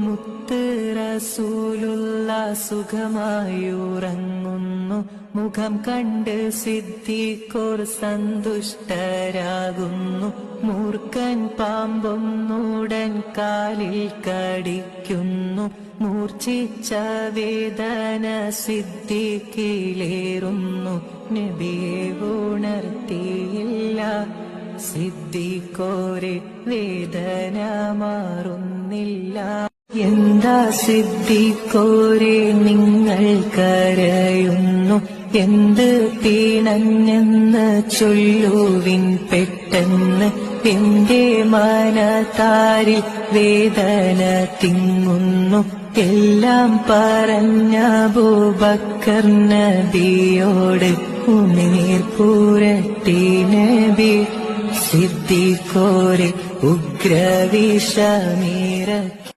മുത്ത് റസൂലുള്ള സുഖമായുറങ്ങുന്നു. മുഖം കണ്ട് സിദ്ദീഖോർ സന്തുഷ്ടരാകുന്നു. മൂർഖൻ പാമ്പൊന്നുടൻ കാലിൽ കടിക്കുന്നു. മൂർച്ഛിച്ച വേദന സിദ്ദീഖിലേറുന്നു. നബിയെ ഉണർത്തിയില്ല സിദ്ദീഖോരെ, വേദന മാറുന്നില്ല. എന്താ സിദ്ദീഖോരെ നിങ്ങൾ കരയുന്നു? എന്ത് പീണഞ്ഞെന്ന് ചൊല്ലുവിൻ പെട്ടെന്ന്. എന്റെ മനതാരിൽ വേദന തിങ്ങുന്നു. എല്ലാം പറഞ്ഞ അബൂബക്കർ നബിയോട് ഉമിനീർ പുരട്ടി നബി. സിദ്ദീഖോരെ ഉഗ്രവിഷമിറക്കി